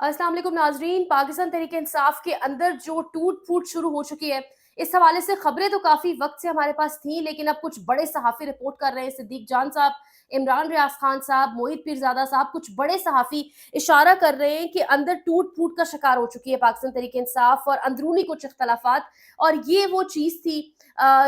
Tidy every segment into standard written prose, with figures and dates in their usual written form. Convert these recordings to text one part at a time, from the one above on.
अस्सलाम वालेकुम नाजरीन। पाकिस्तान तहरीक इंसाफ के अंदर जो टूट फूट शुरू हो चुकी है, इस हवाले से खबरें तो काफ़ी वक्त से हमारे पास थी, लेकिन अब कुछ बड़े सहाफ़ी रिपोर्ट कर रहे हैं। सिद्दीक जान साहब, इमरान रियाज खान साहब, मोहित पीरजादा साहब, कुछ बड़े सहाफ़ी इशारा कर रहे हैं कि अंदर टूट फूट का शिकार हो चुकी है पाकिस्तान तहरीक इंसाफ और अंदरूनी कुछ इख्तलाफात। और ये वो चीज़ थी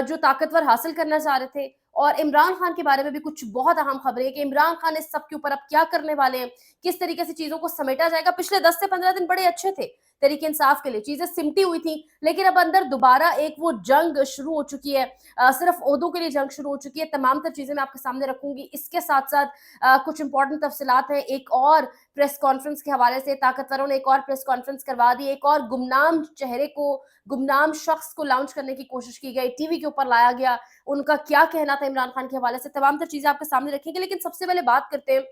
जो ताकतवर हासिल करना चाह रहे थे। और इमरान खान के बारे में भी कुछ बहुत अहम खबरें कि इमरान खान इस सब के ऊपर अब क्या करने वाले हैं, किस तरीके से चीजों को समेटा जाएगा। पिछले 10 से 15 दिन बड़े अच्छे थे तहरीक इंसाफ के लिए, चीजें सिमटी हुई थी, लेकिन अब अंदर दोबारा एक वो जंग शुरू हो चुकी है। सिर्फ ओहदों के लिए जंग शुरू हो चुकी है। तमाम तर चीजें मैं आपके सामने रखूंगी। इसके साथ साथ कुछ इंपॉर्टेंट तफसीलात हैं। एक और प्रेस कॉन्फ्रेंस के हवाले से ताकतवरों ने एक और प्रेस कॉन्फ्रेंस करवा दी। एक और गुमनाम चेहरे को, गुमनाम शख्स को लॉन्च करने की कोशिश की गई, टीवी के ऊपर लाया गया। उनका क्या कहना था इमरान खान के हवाले से, तमाम तर चीजें आपके सामने रखेंगे। लेकिन सबसे पहले बात करते हैं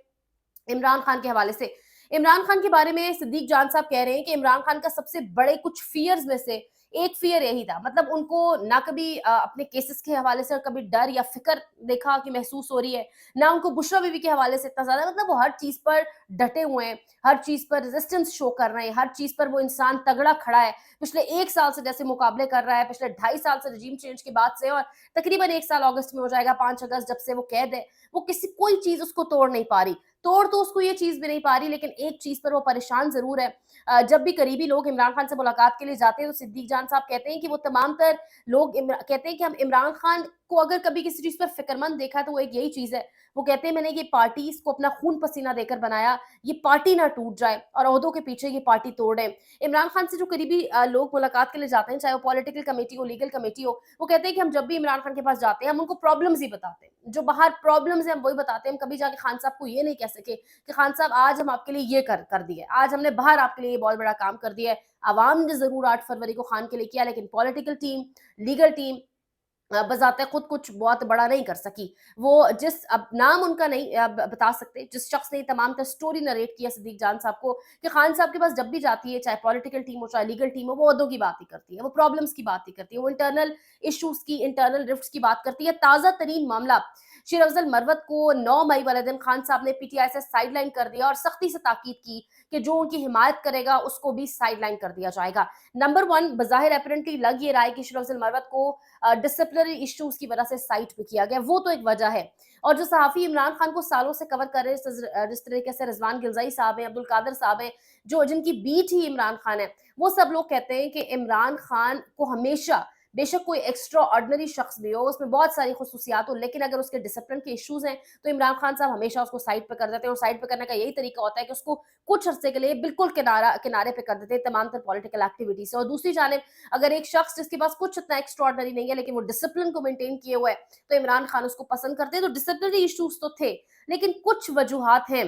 इमरान खान के हवाले से। इमरान खान के बारे में सिद्दीक जान साहब कह रहे हैं कि इमरान खान का सबसे बड़े कुछ फियर्स में से एक फियर यही था। मतलब उनको ना कभी अपने केसेस के हवाले से कभी डर या फिक्र देखा कि महसूस हो रही है, ना उनको बुशरा बीवी के हवाले से इतना ज्यादा। मतलब वो हर चीज पर डटे हुए हैं, हर चीज पर रेजिस्टेंस शो कर रहे हैं, हर चीज पर वो इंसान तगड़ा खड़ा है। पिछले 1 साल से जैसे मुकाबले कर रहा है, पिछले 2.5 साल से रजीम चेंज के बाद से, और तकरीबन 1 साल अगस्त में हो जाएगा, 5 अगस्त जब से वो कैद है। वो किसी कोई चीज उसको तोड़ नहीं पा रही। तोड़ तो उसको ये चीज भी नहीं पा रही, लेकिन एक चीज पर वो परेशान जरूर है। जब भी करीबी लोग इमरान खान से मुलाकात के लिए जाते हैं तो सिद्दीक जान साहब कहते हैं कि वो तमाम तर लोग कहते हैं कि हम इमरान खान को अगर कभी किसी चीज पर फिक्रमंद देखा है तो वो एक यही चीज है। वो कहते हैं मैंने ये पार्टी इसको अपना खून पसीना देकर बनाया, ये पार्टी ना टूट जाए और ओहदों के पीछे ये पार्टी तोड़े। इमरान खान से जो करीबी लोग मुलाकात के लिए जाते हैं, चाहे वो पॉलिटिकल कमेटी हो, लीगल कमेटी हो, वो कहते हैं कि हम जब भी इमरान खान के पास जाते हैं हम उनको प्रॉब्लम्स ही बताते हैं, जो बाहर प्रॉब्लम्स है हम वही बताते हैं। हम कभी जाके खान साहब को ये नहीं कह सके कि खान साहब आज हम आपके लिए ये कर दिए, आज हमने बाहर आपके लिए ये बहुत बड़ा काम कर दिया है। आवाम ने जरूर 8 फरवरी को खान के लिए किया, लेकिन पॉलिटिकल टीम, लीगल टीम बजाते खुद कुछ बहुत बड़ा नहीं कर सकी। वो जिस अब नाम उनका नहीं बता सकते, जिस शख्स ने तमाम तर स्टोरी नरेट किया सिद्दीक जान साहब को कि खान साहब के पास जब भी जाती है, चाहे पॉलिटिकल टीम हो चाहे लीगल टीम हो, वो ओहदों की बात ही करती है, वो प्रॉब्लम्स की बात ही करती है, वो इंटरनल इश्यूज की, इंटरनल रिफ्ट्स की बात करती है। ताजा तरीन मामला शेर अफजल मरवत को 9 मई वाले दिन खान साहब ने पीटीआई से साइडलाइन कर दिया और सख्ती से ताकीद की कि जो उनकी हिमायत करेगा उसको भी साइडलाइन कर दिया जाएगा। नंबर 1 बज़ाहिर अपरेंटली लग ये रहा है कि शेर अफजल मरवत को डिसिप्लिनरी इश्यूज की वजह से साइट पे किया गया, वो तो एक वजह है। और जो सहाफ़ी इमरान खान को सालों से कवर कर रहे हैं, जिस तरीके से रिजवान गिलज़ाई साहब हैं, अब्दुल कादिर साहब हैं, जो जिनकी बीट ही इमरान खान है, वो सब लोग कहते हैं कि इमरान खान को हमेशा, बेशक कोई एक्स्ट्रा ऑर्डिनरी शख्स भी हो, उसमें बहुत सारी खसूसियात हो, लेकिन अगर उसके डिसिप्लिन के इश्यूज हैं तो इमरान खान साहब हमेशा उसको साइड पे कर देते हैं। और साइड पे करने का यही तरीका होता है कि उसको कुछ अरसे के लिए बिल्कुल किनारे पे कर देते हैं तमाम तर पॉलिटिकल एक्टिविटी से। और दूसरी जानिब अगर एक शख्स जिसके पास कुछ इतना एक्स्ट्रॉर्डनरी नहीं है लेकिन वो डिसिप्लिन को मेंटेन किए हुए है, तो इमरान खान उसको पसंद करते हैं। तो डिसिप्लिनरी इश्यूज तो थे, लेकिन कुछ वजूहात हैं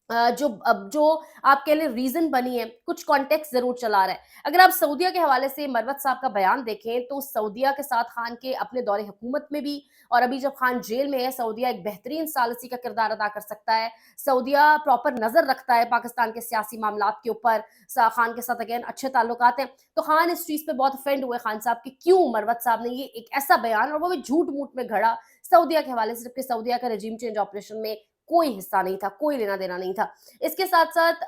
जो आपके लिए रीजन बनी है, कुछ कॉन्टेक्स्ट जरूर चला रहा है। अगर आप सऊदिया के हवाले से मरवत साहब का बयान देखें तो सऊदिया के साथ खान के अपने दौरे हुकूमत में भी, और अभी जब खान जेल में है, सऊदिया एक बेहतरीन सालसी का किरदार अदा कर सकता है। सऊदिया प्रॉपर नजर रखता है पाकिस्तान के सियासी मामलात के ऊपर। खान के साथ अगेन अच्छे ताल्लुकात हैं। तो खान इस चीज पे बहुत ऑफेंड हुए खान साहब कि क्यों मरवत साहब ने ये एक ऐसा बयान, और वो भी झूठ मूठ में घड़ा सऊदिया के हवाले से, जबकि सऊदिया का रजीम चेंज ऑपरेशन में कोई हिस्सा नहीं था, कोई लेना देना नहीं था। इसके साथ-साथ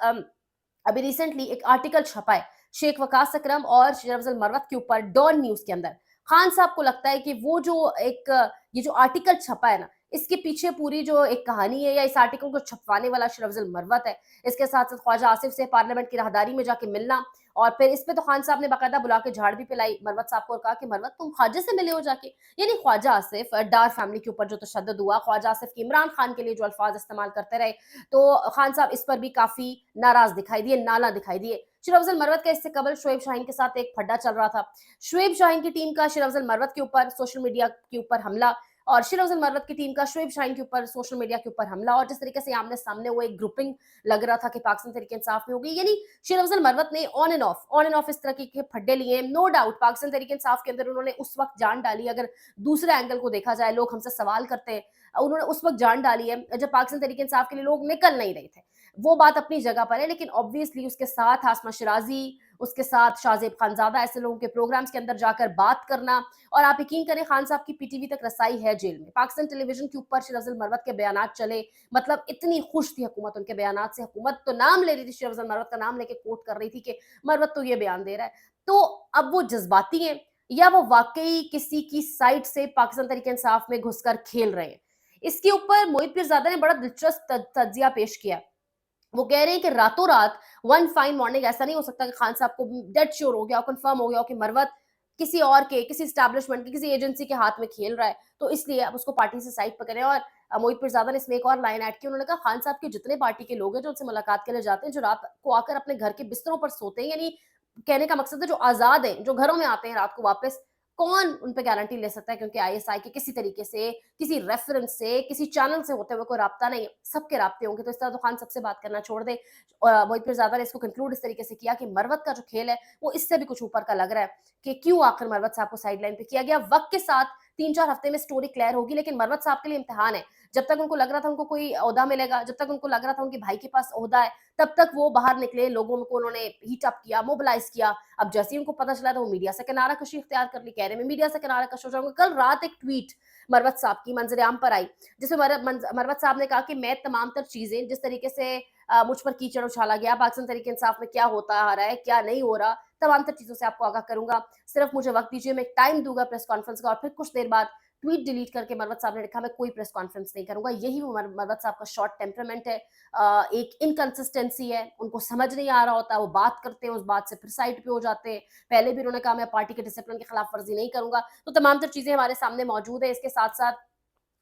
अभी रिसेंटली एक आर्टिकल छपा है शेख वकास अकरम और शेर अफजल मरवत के ऊपर डॉन न्यूज़ के अंदर। खान साहब को लगता है कि वो जो एक ये जो आर्टिकल छपा है ना, इसके पीछे पूरी जो एक कहानी है या इस आर्टिकल को छपवाने वाला शेर अफजल मरवत है। इसके साथ-साथ ख्वाजा आसिफ से पार्लियामेंट की राहदारी में जाके मिलना, और फिर इस पे तो खान साहब ने बाकायदा बुला के झाड़ भी पिलाई मरवत साहब को और कहा कि मरवत तुम ख्वाजा से मिले हो जाके। यानी ख्वाजा आसिफ डार फैमिली के ऊपर जो तशद्दुद हुआ, ख्वाजा आसिफ की इमरान खान के लिए जो अल्फाज इस्तेमाल करते रहे, तो खान साहब इस पर भी काफी नाराज दिखाई दिए, नाला दिखाई दिए। शेर अफजल मरवत का इससे कबल शोएब शाहीन के साथ एक फड्डा चल रहा था। शोएब शाहीन की टीम का शेर अफजल मरवत के ऊपर सोशल मीडिया के ऊपर हमला, और शेर अफजल मरवत की टीम का शोएब शाहीन के ऊपर सोशल मीडिया के ऊपर हमला, और जिस तरीके से आमने सामने वो एक ग्रुपिंग लग रहा था कि पाकिस्तान तहरीक इंसाफ में होगी। यानी शेर अफजल मरवत ने ऑन एंड ऑफ इस तरह के फड्डे लिए। नो डाउट पाकिस्तान तहरीक इंसाफ के अंदर उन्होंने उस वक्त जान डाली, अगर दूसरे एंगल को देखा जाए, लोग हमसे सवाल करते हैं, उन्होंने उस वक्त जान डाली है जब पाकिस्तान तहरीक इंसाफ के लिए लोग निकल नहीं रहे थे। वो बात अपनी जगह पर है, लेकिन ऑब्वियसली उसके साथ आसमा शिराजी, उसके साथ शाहजेब खानज़ादा ऐसे लोगों के प्रोग्राम्स के अंदर जाकर बात करना, और आप यकीन करें खान साहब की पीटीवी तक रसाई है जेल में। पाकिस्तान टेलीविज़न के ऊपर शेर अफ़ज़ल मरवत के बयानात चले, मतलब इतनी खुश थी हुकूमत उनके बयानात से, हुकूमत तो नाम ले रही थी, शेर अफ़ज़ल मरवत का नाम लेके कोट कर रही थी कि मरवत तो ये बयान दे रहा है। तो अब वो जज़्बाती हैं या वो वाक़ई किसी की साइड से पाकिस्तान तहरीक-ए-इंसाफ में घुसकर खेल रहे हैं? इसके ऊपर मोहित पीरज़ादा ने बड़ा दिलचस्प तज्ज़िया पेश किया है। वो कह रहे हैं कि रातों-रात वन फाइन मॉर्निंग ऐसा नहीं हो सकता कि खान साहब को डेड श्योर हो गया हो, कन्फर्म हो गया हो कि मरवत किसी और के, किसी एस्टेब्लिशमेंट के, किसी एजेंसी के हाथ में खेल रहा है, तो इसलिए अब उसको पार्टी से साइड पे करें। और मोहित पीरज़ादा ने इसमें एक और लाइन ऐड की, उन्होंने कहा खान साहब के जितने पार्टी के लोग हैं जो उनसे मुलाकात के लिए जाते हैं, जो रात को आकर अपने घर के बिस्तरों पर सोते हैं, यानी कहने का मकसद है जो आज़ाद हैं, जो घरों में आते हैं रात को वापस, कौन उन पे गारंटी ले सकता है, क्योंकि आईएसआई के किसी तरीके से, किसी रेफरेंस से, किसी चैनल से होते हुए कोई राब्ता नहीं है, सबके राब्ते होंगे, तो इस तरह तो खान सबसे बात करना छोड़ दे। मोहित पीरज़ादा ने इसको कंक्लूड इस तरीके से किया कि मरवत का जो खेल है, वो इससे भी कुछ ऊपर का लग रहा है कि क्यों आखिर मरवत साहब को साइडलाइन पे किया गया। वक़्त के साथ 3-4 हफ्ते में स्टोरी क्लियर होगी, लेकिन मरवत साहब के लिए इम्तिहान है। जब तक उनको लग रहा था उनको कोई ओहदा मिलेगा, जब तक उनको लग रहा था उनके भाई के पास ओहदा है, तब तक वो बाहर निकले, लोगों को उन्होंने हीट अप किया, मोबिलाइज़ किया। अब जैसे ही उनको पता चला तो वो मीडिया से किनारा कशी इख्तियार कर ली, कह रहे मैं मीडिया से किनारा कश हो जाऊँगा। कल रात एक ट्वीट मरवत साहब की मंज़र-ए-आम पर आई, जिसमें मरवत साहब ने कहा कि मैं तमाम तर चीज़ें जिस तरीके से मुझ पर कीचड़ उछाला गया, पाकिस्तान तहरीक-ए-इंसाफ में क्या होता आ रहा है, क्या नहीं हो रहा, तमाम तर चीज़ों से आपको आगाह करूँगा। सिर्फ मुझे वक़्त दीजिए, मैं एक टाइम दूँगा प्रेस कॉन्फ्रेंस का। और फिर कुछ देर बाद ट्वीट डिलीट करके मरवत साहब ने लिखा मैं कोई प्रेस कॉन्फ्रेंस नहीं करूँगा। यही वो मरवत साहब का शॉर्ट टेम्परामेंट है, एक इनकंसिस्टेंसी है, उनको समझ नहीं आ रहा होता, वो बात करते हैं, उस बात से फिर साइड पे हो जाते हैं। पहले भी उन्होंने कहा मैं पार्टी के डिसिप्लिन की खिलाफ वर्ज़ी नहीं करूँगा। तो तमाम तर चीज़ें हमारे सामने मौजूद है। इसके साथ-साथ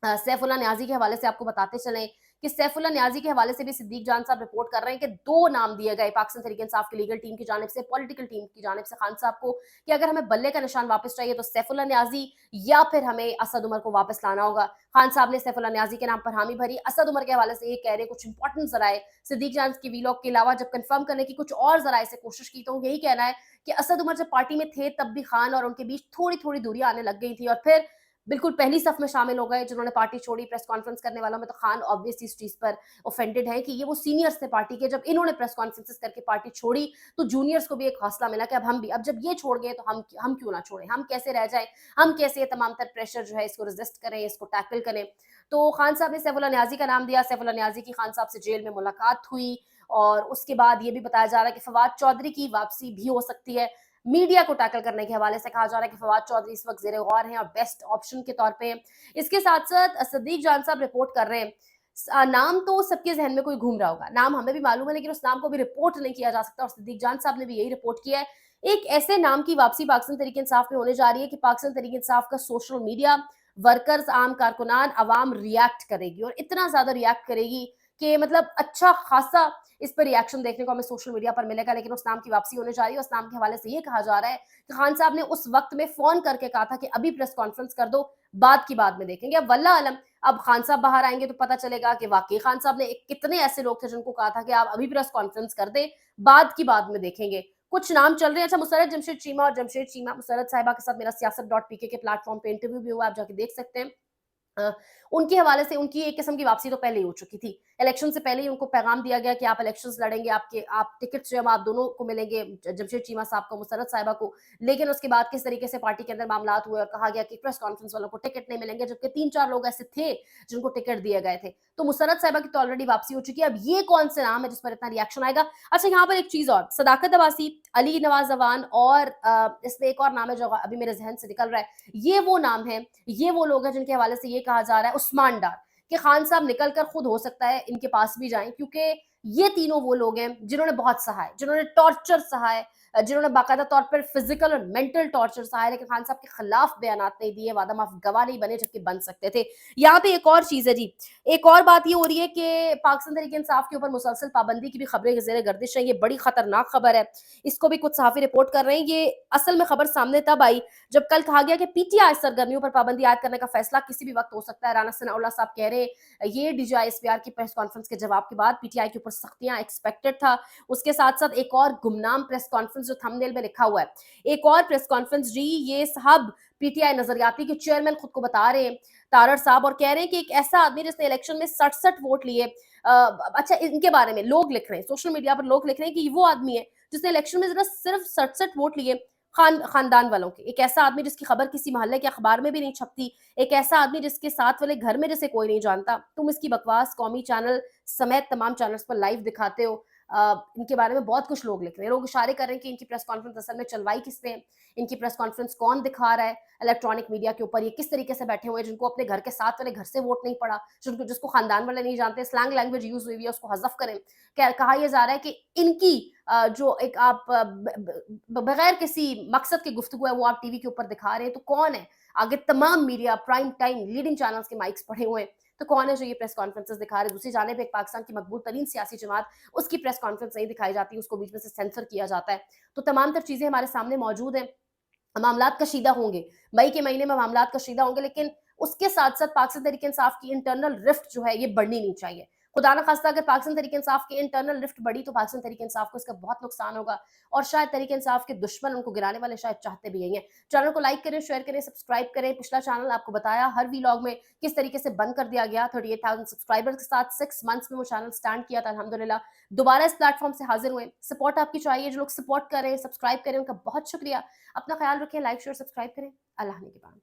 सैफुल्लाह न्याज़ी के हवाले से आपको बताते चलें कि सैफुल्लाह न्याज़ी के हवाले से भी सिद्दीक जान साहब रिपोर्ट कर रहे हैं कि 2 नाम दिए गए पाकिस्तान तहरीक-ए-इंसाफ की लीगल टीम की जानिब से, पॉलिटिकल टीम की जानिब से खान साहब को कि अगर हमें बल्ले का निशान वापस चाहिए तो सैफुल्लाह न्याज़ी या फिर हमें असद उमर को वापस लाना होगा। खान साहब ने सैफुल्लाह न्याज़ी के नाम पर हामी भरी। असद उमर के हवाले से ये कह रहे हैं कुछ इंपॉर्टेंट ज़राए सिद्दीक जान के वीलॉग के अलावा जब कन्फर्म करने की कुछ और ज़राए से कोशिश की, तो यही कहना है कि असद उमर जब पार्टी में थे तब भी खान और उनके बीच थोड़ी-थोड़ी दूरियाँ आने लग गई थी, और फिर बिल्कुल पहली सफ में शामिल हो गए जिन्होंने पार्टी छोड़ी। प्रेस कॉन्फ्रेंस करने वालों में तो खान ऑब्वियसली इस चीज़ पर ऑफेंडेड है कि ये वो सीनियर्स थे पार्टी के, जब इन्होंने प्रेस कॉन्फ्रेंसेस करके पार्टी छोड़ी तो जूनियर्स को भी एक हौसला मिला कि अब हम भी, अब जब ये छोड़ गए तो हम क्यों ना छोड़ें, हम कैसे रह जाएं, हम कैसे ये तमाम तर प्रेशर जो है इसको रेजिस्ट करें, इसको टैकल करें। तो खान साहब ने सैफुल्लाह न्याज़ी का नाम दिया। सैफुल्लाह न्याज़ी की खान साहब से जेल में मुलाकात हुई, और उसके बाद ये भी बताया जा रहा है कि फवाद चौधरी की वापसी भी हो सकती है। मीडिया को टैकल करने के हवाले से कहा जा रहा है कि फवाद चौधरी इस वक्त ज़ेर-ए-गौर हैं और बेस्ट ऑप्शन के तौर पे हैं। इसके साथ-साथ सिद्दीक जान साहब रिपोर्ट कर रहे हैं। नाम तो सबके ज़हन में कोई घूम रहा होगा, नाम हमें भी मालूम है, लेकिन उस नाम को भी रिपोर्ट नहीं किया जा सकता, और सिद्दीक जान साहब ने भी यही रिपोर्ट किया है। एक ऐसे नाम की वापसी पाकिस्तान तहरीक-ए-इंसाफ में होने जा रही है कि पाकिस्तान तहरीक-ए-इंसाफ का सोशल मीडिया, वर्कर्स, आम कारकुनान, अवाम रिएक्ट करेगी, और इतना ज़्यादा रिएक्ट करेगी कि मतलब अच्छा खासा इस पर रिएक्शन देखने को हमें सोशल मीडिया पर मिलेगा। लेकिन उस नाम की वापसी होने जा रही है। उस नाम के हवाले से ये कहा जा रहा है कि खान साहब ने उस वक्त में फोन करके कहा था कि अभी प्रेस कॉन्फ्रेंस कर दो, बात की बाद में देखेंगे। अब वल्लाह अलम, अब खान साहब बाहर आएंगे तो पता चलेगा कि वाकई खान साहब ने कितने ऐसे लोग थे जिनको कहा था कि आप अभी प्रेस कॉन्फ्रेंस कर दे, बात की बाद में देखेंगे। कुछ नाम चल रहे हैं। अच्छा, मुसर्रत जमशेद चीमा, और जमशेद चीमा मुसर्रत साहिबा के साथ मेरा सियासत डॉट पीके के प्लेटफॉर्म पे इंटरव्यू भी हुआ, आप जाके देख सकते हैं। अ, उनके हवाले से उनकी एक किस्म की वापसी तो पहले ही हो चुकी थी। इलेक्शन से पहले ही उनको पैगाम दिया गया कि आप इलेक्शंस लड़ेंगे, आप टिकट्स जो है आप दोनों को मिलेंगे, जमशेद चीमा साहब को, मुसर्रत साहिबा को। लेकिन उसके बाद किस तरीके से पार्टी के अंदर मामलात हुए और कहा गया कि प्रेस कॉन्फ्रेंस वालों को टिकट नहीं मिलेंगे, जबकि 3-4 लोग ऐसे थे जिनको टिकट दिए गए थे। तो मुसर्रत साहिबा की तो ऑलरेडी वापसी हो चुकी है। अब ये कौन से नाम है जिस पर इतना रिएक्शन आएगा? अच्छा, यहाँ पर एक चीज़ और, सदाकत अब्बासी, अली नवाज़ अवान, और इसमें एक और नाम है जो अभी मेरे ज़हन से निकल रहा है। ये वो नाम है, ये वो लोग हैं जिनके हवाले से ये कहा जा रहा है, उस्मान डार, कि खान साहब निकल कर खुद हो सकता है इनके पास भी जाएं, क्योंकि ये तीनों वो लोग हैं जिन्होंने बहुत सहा है, जिन्होंने टॉर्चर सहा है, जिन्होंने बाकायदा तौर पर फिजिकल और मेंटल टॉर्चर सहा है, लेकिन खान साहब के खिलाफ बयानात नहीं दिए, वादा माफ गवाह नहीं बने, जबकि बन सकते थे। यहाँ पे एक और चीज़ है जी, एक और बात ये हो रही है कि पाकिस्तान तहरीक इंसाफ के ऊपर मुसलसल पाबंदी की भी खबरें ज़ेर गर्दिश है। ये बड़ी खतरनाक खबर है, इसको भी कुछ सहाफ़ी रिपोर्ट कर रहे हैं। ये असल में खबर सामने तब आई जब कल कहा गया कि पीटीआई सरगर्मियों पर पाबंदी आयद करने का फैसला किसी भी वक्त हो सकता है। राना सनाउल्लाह साहब कह रहे हैं, ये डीजीआई एसपीआर की प्रेस कॉन्फ्रेंस के जवाब के बाद पीटीआई के ऊपर ऊपर सख्तियां एक्सपेक्टेड था। उसके साथ साथ एक और गुमनाम प्रेस कॉन्फ्रेंस जो थंबनेल में लिखा हुआ है, एक और प्रेस कॉन्फ्रेंस जी, ये साहब पीटीआई नजरियाती के चेयरमैन खुद को बता रहे हैं, तारड़ साहब, और कह रहे हैं कि एक ऐसा आदमी जिसने इलेक्शन में 67 वोट लिए। अच्छा, इनके बारे में लोग लिख रहे हैं, सोशल मीडिया पर लोग लिख रहे हैं कि वो आदमी है जिसने इलेक्शन में जरा सिर्फ 67 वोट लिए खानदान वालों के। एक ऐसा आदमी जिसकी खबर किसी मोहल्ले के अखबार में भी नहीं छपती, एक ऐसा आदमी जिसके साथ वाले घर में जिसे कोई नहीं जानता, तुम इसकी बकवास कौमी चैनल समेत तमाम चैनल्स पर लाइव दिखाते हो। इनके बारे में बहुत कुछ लोग लिख रहे हैं, लोग इशारे कर रहे हैं कि इनकी प्रेस कॉन्फ्रेंस असल में चलवाई किसने है, इनकी प्रेस कॉन्फ्रेंस कौन दिखा रहा है, इलेक्ट्रॉनिक मीडिया के ऊपर ये किस तरीके से बैठे हुए हैं, जिनको अपने घर के साथ वाले घर से वोट नहीं पड़ा, जिनको जिसको खानदान वाले नहीं जानते, स्लैंग लैंग्वेज यूज हुई है, उसको हजफ करें। कहा यह जा रहा है कि इनकी जो एक आप बगैर किसी मकसद की गुफ्तगू है वो आप टीवी के ऊपर दिखा रहे हैं, तो कौन है आगे? तमाम media, prime time, leading channels के माइक्स पड़े हुए हैं, तो कौन है जो ये प्रेस कॉन्फ्रेंसेस दिखा रहे हैं? दूसरी जानिब एक पाकिस्तान की मकबूल तरीन सियासी जमात, उसकी प्रेस कॉन्फ्रेंस नहीं दिखाई जाती, उसको बीच में से सेंसर किया जाता है। तो तमाम तर चीजें हमारे सामने मौजूद हैं, मामलात कशीदा होंगे, मई के महीने में मामलात कशीदा होंगे, लेकिन उसके साथ साथ पाकिस्तान तहरीक इंसाफ की इंटरनल रिफ्ट जो है ये बढ़नी नहीं चाहिए। खुदा न खास्ता अगर पाकिस्तान तहरीक इंसाफ की इंटरनल रिफ्ट बढ़ी तो पाकिस्तान तहरीक इंसाफ को इसका बहुत नुकसान होगा, और शायद तहरीक इंसाफ के दुश्मन उनको गिराने वाले शायद चाहते भी यही हैं। चैनल को लाइक करें, शेयर करें, सब्सक्राइब करें। पिछला चैनल आपको बताया हर व्लॉग में किस तरीके से बंद कर दिया गया। 38,000 सब्सक्राइबर्स के साथ 6 मंथ्स में वो चैनल स्टैंड किया था, अल्हम्दुलिल्लाह दोबारा इस प्लेटफॉर्म से हाजिर हुए। सपोर्ट आपकी चाहिए, जो लोग सपोर्ट कर रहे हैं, सब्सक्राइब करें, उनका बहुत शुक्रिया। अपना ख्याल रखें, लाइक शेयर सब्सक्राइब करें। अल्लाह ने के बाद।